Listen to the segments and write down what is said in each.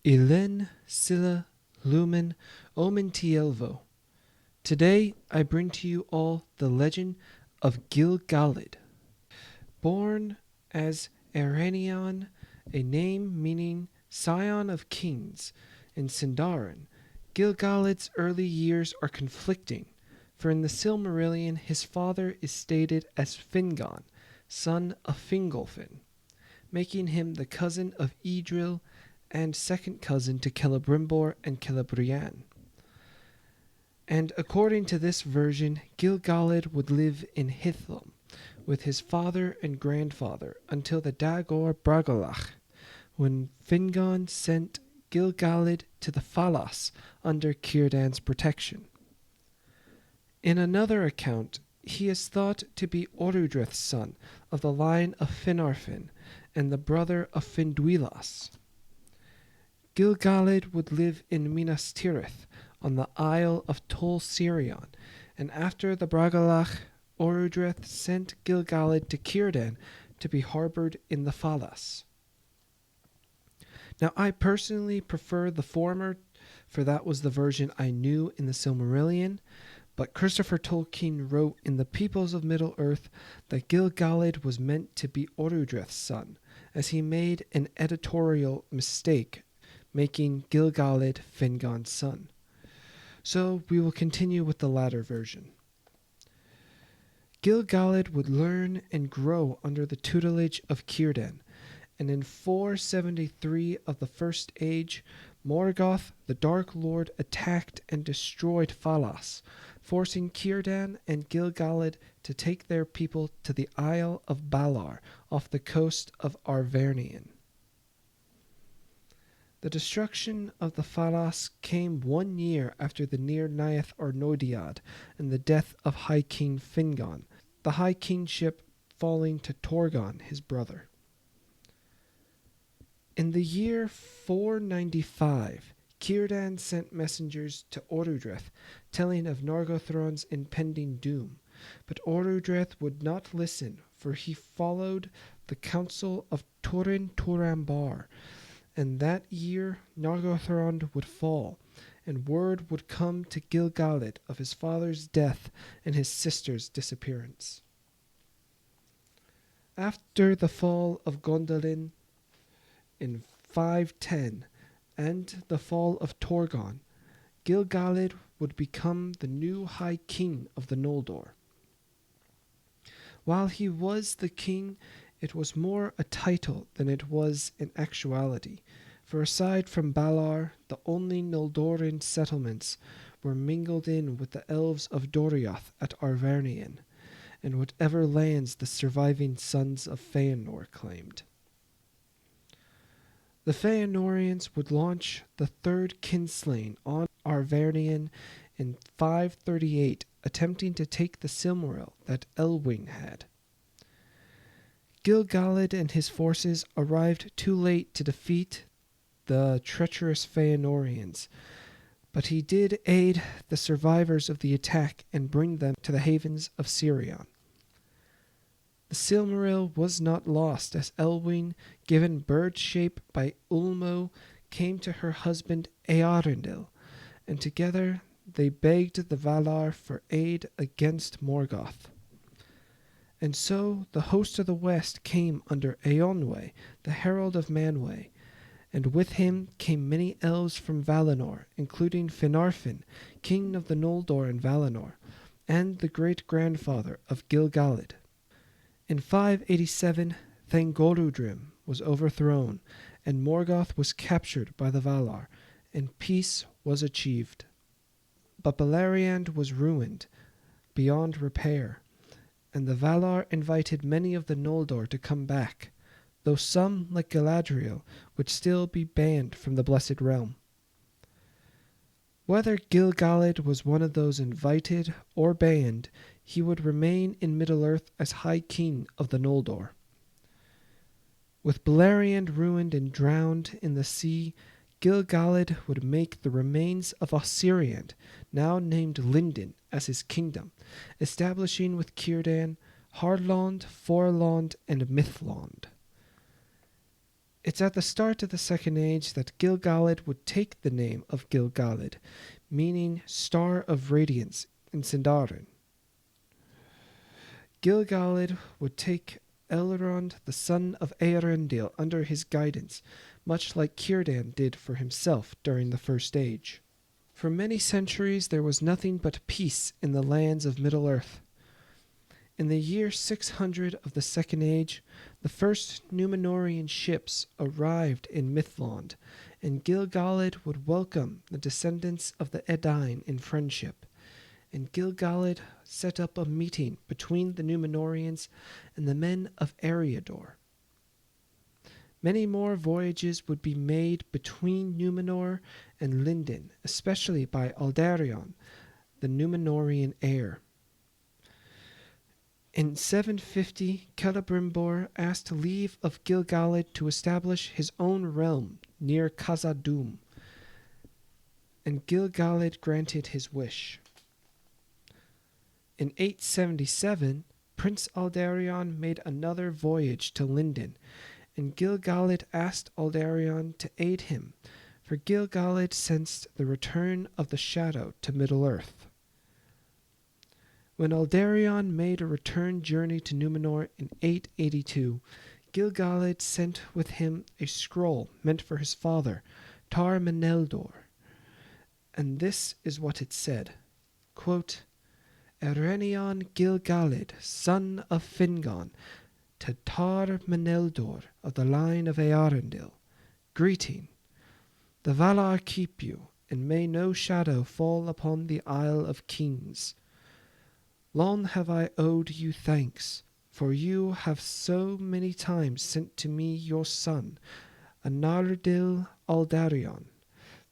Ilen Silla Lumen Omen Tielvo. Today I bring to you all the legend of Gil-Galad. Born as Ereinion, a name meaning scion of kings, in Sindarin, Gil-Galad's early years are conflicting, for in the Silmarillion his father is stated as Fingon, son of Fingolfin, making him the cousin of Idril and second cousin to Celebrimbor and Celebrian. And according to this version, Gil-Galad would live in Hithlum with his father and grandfather until the Dagor Bragalach, when Fingon sent Gil-Galad to the Falas under Círdan's protection. In another account, he is thought to be Orodreth's son of the line of Finarfin and the brother of Finduilas. Gil-Galad would live in Minas Tirith on the Isle of Tol Sirion, and after the Bragalach, Orodreth sent Gil-Galad to Círdan to be harbored in the Falas. Now I personally prefer the former, for that was the version I knew in the Silmarillion, but Christopher Tolkien wrote in The Peoples of Middle Earth that Gil-Galad was meant to be Orodreth's son, as he made an editorial mistake, making Gil-Galad Fingon's son. So we will continue with the latter version. Gil-Galad would learn and grow under the tutelage of Círdan, and in 473 of the First Age, Morgoth, the Dark Lord, attacked and destroyed Falas, forcing Círdan and Gil-Galad to take their people to the Isle of Balar off the coast of Arvernian. The destruction of the Falas came 1 year after the Near Naiath Arnodiad and the death of High King Fingon, the High Kingship falling to Torgon, his brother. In the year 495, Círdan sent messengers to Orodreth, telling of Nargothrond's impending doom, but Orodreth would not listen, for he followed the counsel of Turin Turambar, and that year Nargothrond would fall, and word would come to Gil-Galad of his father's death and his sister's disappearance. After the fall of Gondolin in 510 and the fall of Torgon, Gil-Galad would become the new High King of the Noldor. While he was the king, it was more a title than it was in actuality, for aside from Balar, the only Noldoran settlements were mingled in with the Elves of Doriath at Arvernian, and whatever lands the surviving sons of Feanor claimed. The Feanorians would launch the third Kinslaying on Arvernian in 538, attempting to take the Silmaril that Elwing had. Gil-Galad and his forces arrived too late to defeat the treacherous Feanorians, but he did aid the survivors of the attack and bring them to the havens of Sirion. The Silmaril was not lost, as Elwing, given bird shape by Ulmo, came to her husband Earendil, and together they begged the Valar for aid against Morgoth. And so the host of the west came under Eonwe, the herald of Manwë, and with him came many elves from Valinor, including Finarfin, king of the Noldor in Valinor, and the great-grandfather of Gil-Galad. In 587, Thangorudrim was overthrown, and Morgoth was captured by the Valar, and peace was achieved. But Beleriand was ruined beyond repair, and the Valar invited many of the Noldor to come back, though some, like Galadriel, would still be banned from the Blessed Realm. Whether Gil-Galad was one of those invited or banned, he would remain in Middle-earth as High King of the Noldor. With Beleriand ruined and drowned in the sea, Gil-Galad would make the remains of Osiriand, now named Lindon, as his kingdom, establishing with Círdan Hardland, Forland, and Mithlond. It's at the start of the Second Age that Gil-Galad would take the name of Gil-Galad, meaning Star of Radiance in Sindarin. Gil-Galad would take Elrond, the son of Eärendil, under his guidance, much like Círdan did for himself during the First Age. For many centuries there was nothing but peace in the lands of Middle-earth. In the year 600 of the Second Age, the first Númenórean ships arrived in Mithlond, and Gil-Galad would welcome the descendants of the Edain in friendship. And Gil-Galad set up a meeting between the Númenóreans and the men of Eriador. Many more voyages would be made between Númenor and Lindon, especially by Aldarion, the Númenórean heir. In 750, Celebrimbor asked leave of Gil-Galad to establish his own realm near Khazad-dûm, and Gil-Galad granted his wish. In 877, Prince Aldarion made another voyage to Lindon, and Gil-Galad asked Aldarion to aid him, for Gil-Galad sensed the return of the Shadow to Middle-earth. When Aldarion made a return journey to Númenor in 882, Gil-Galad sent with him a scroll meant for his father, Tar Meneldor, and this is what it said, quote, Erenion Gil-Galad, son of Fingon, to Tar Meneldor of the line of Eärendil, greeting. The Valar keep you, and may no shadow fall upon the Isle of Kings. Long have I owed you thanks, for you have so many times sent to me your son, Anardil Aldarion,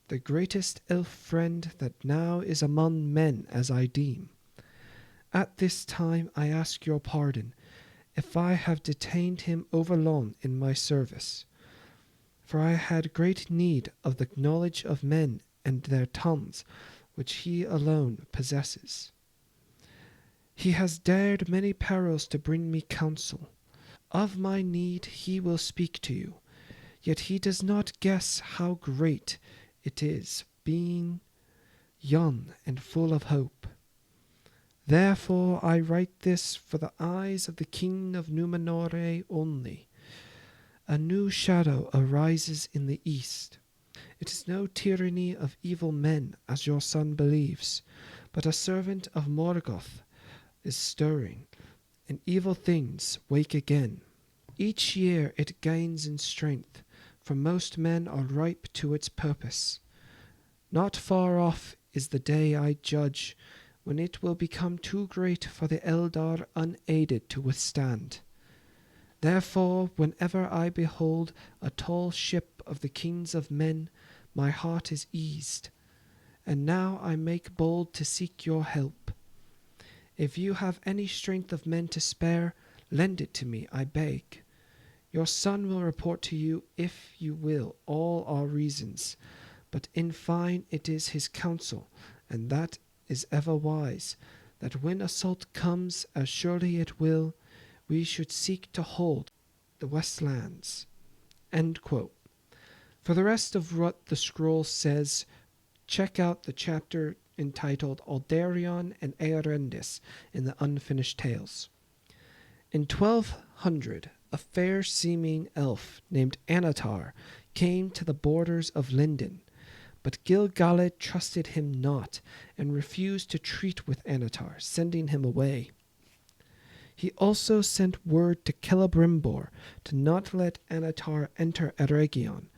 the greatest elf friend that now is among men, as I deem. At this time I ask your pardon, if I have detained him overlong in my service, for I had great need of the knowledge of men and their tongues, which he alone possesses. He has dared many perils to bring me counsel. Of my need he will speak to you, yet he does not guess how great it is, being young and full of hope. Therefore I write this for the eyes of the King of Númenor only. A new shadow arises in the east. It is no tyranny of evil men, as your son believes, but a servant of Morgoth is stirring, and evil things wake again. Each year it gains in strength, for most men are ripe to its purpose. Not far off is the day, I judge, when it will become too great for the Eldar unaided to withstand. Therefore, whenever I behold a tall ship of the kings of men, my heart is eased, and now I make bold to seek your help. If you have any strength of men to spare, lend it to me, I beg. Your son will report to you, if you will, all our reasons, but in fine it is his counsel, and that is ever wise, that when assault comes, as surely it will, we should seek to hold the Westlands. End quote. For the rest of what the scroll says, check out the chapter entitled Aldarion and Eärendis in the Unfinished Tales. In 1200, a fair-seeming elf named Annatar came to the borders of Lindon, but Gil-Galad trusted him not and refused to treat with Annatar, sending him away. He also sent word to Celebrimbor to not let Annatar enter Eregion,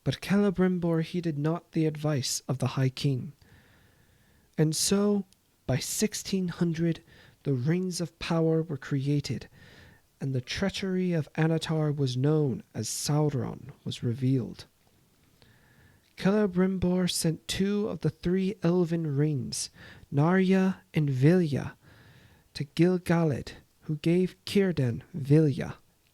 but Celebrimbor heeded not the advice of the High King. And so, by 1600, the Rings of Power were created, and the treachery of Annatar was known as Sauron was revealed. Celebrimbor sent 2 of the 3 elven rings, Narya and Vilya, to Gil-Galad, who gave Círdan Vilya.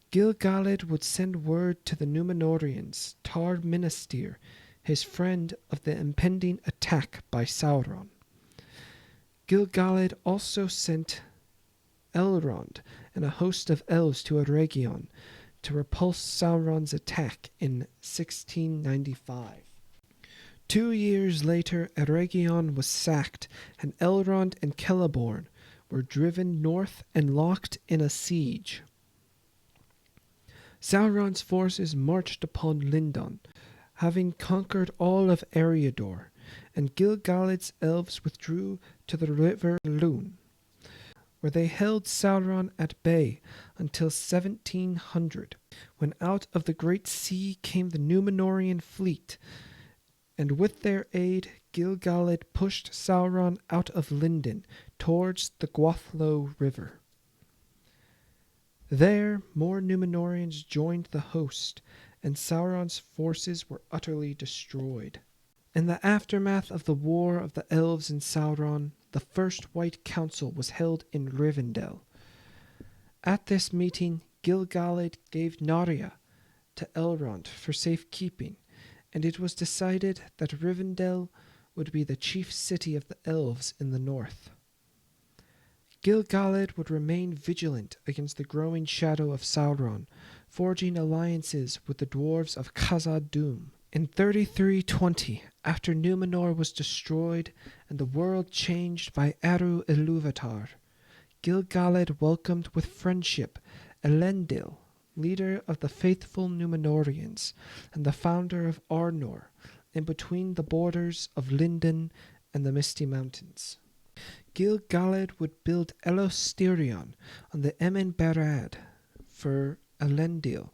Gil-Galad would send word to the Númenóreans, Tar Minastir, his friend, of the impending attack by Sauron. Gil-Galad also sent Elrond and a host of elves to Eregion to repulse Sauron's attack in 1695. 2 years later, Eregion was sacked, and Elrond and Celeborn were driven north and locked in a siege. Sauron's forces marched upon Lindon, having conquered all of Eriador, and Gil-Galad's elves withdrew to the river Lune, where they held Sauron at bay until 1700, when out of the great sea came the Númenórean fleet, and with their aid Gil-Galad pushed Sauron out of Lindon towards the Gwathlo River. There more Númenóreans joined the host, and Sauron's forces were utterly destroyed. In the aftermath of the War of the Elves and Sauron, the first White Council was held in Rivendell. At this meeting, Gil-Galad gave Narya to Elrond for safekeeping, and it was decided that Rivendell would be the chief city of the elves in the north. Gil-Galad would remain vigilant against the growing shadow of Sauron, forging alliances with the dwarves of Khazad-dûm. In 3320, after Númenor was destroyed and the world changed by Eru Ilúvatar, Gil-Galad welcomed with friendship Elendil, leader of the faithful Númenóreans and the founder of Arnor, in between the borders of Lindon and the Misty Mountains. Gil-Galad would build Elostirion on the Emen Barad for Elendil,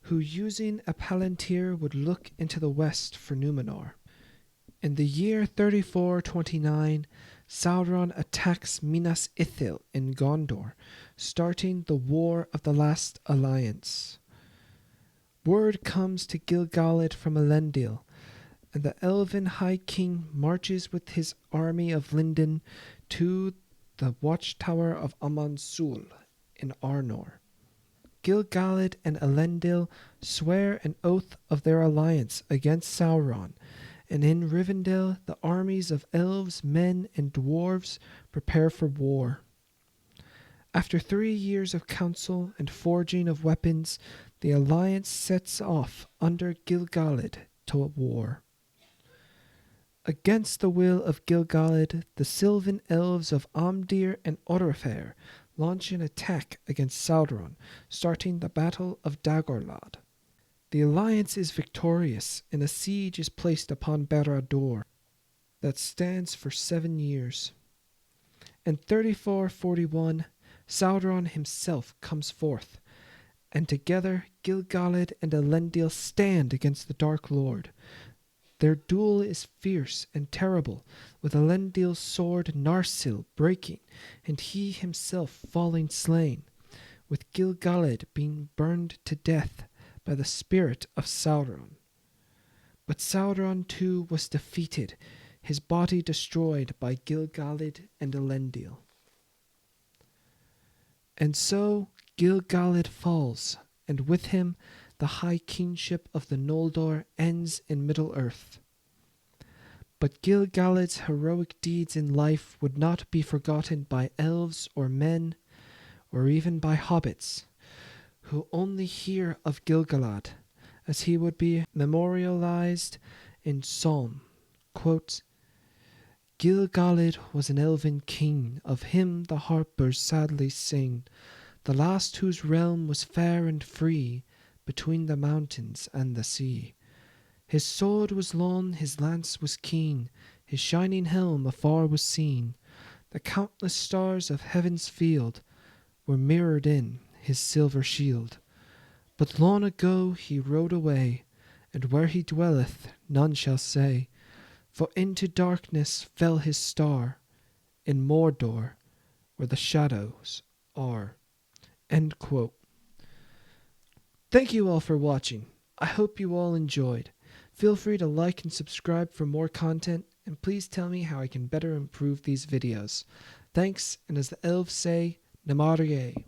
who using a palantir would look into the west for Númenor. In the year 3429, Sauron attacks Minas Ithil in Gondor, starting the War of the Last Alliance. Word comes to Gil-Galad from Elendil, and the Elven High King marches with his army of Lindon to the watchtower of Aman-Sul in Arnor. Gil-Galad and Elendil swear an oath of their alliance against Sauron, and in Rivendell the armies of elves, men, and dwarves prepare for war. After 3 years of council and forging of weapons, the alliance sets off under Gil-Galad to war. Against the will of Gil-Galad, the Sylvan elves of Amdir and Orophair launch an attack against Sauron, starting the Battle of Dagorlad. The alliance is victorious, and a siege is placed upon Barad-dûr that stands for 7 years. In 3441, Sauron himself comes forth, and together Gil-Galad and Elendil stand against the Dark Lord. Their duel is fierce and terrible, with Elendil's sword Narsil breaking, and he himself falling slain, with Gil-Galad being burned to death by the spirit of Sauron. But Sauron too was defeated, his body destroyed by Gil-Galad and Elendil. And so Gil-Galad falls, and with him the high kingship of the Ñoldor ends in Middle Earth. But Gil-Galad's heroic deeds in life would not be forgotten by elves or men, or even by hobbits, who only hear of Gil-Galad, as he would be memorialized in Psalm. Quote, Gil-Galad was an elven king, of him the harpers sadly sing, the last whose realm was fair and free, between the mountains and the sea. His sword was long, his lance was keen, his shining helm afar was seen. The countless stars of heaven's field were mirrored in his silver shield. But long ago he rode away, and where he dwelleth none shall say, for into darkness fell his star, in Mordor, where the shadows are. End quote. Thank you all for watching. I hope you all enjoyed. Feel free to like and subscribe for more content, and please tell me how I can better improve these videos. Thanks, and as the elves say, Namarie.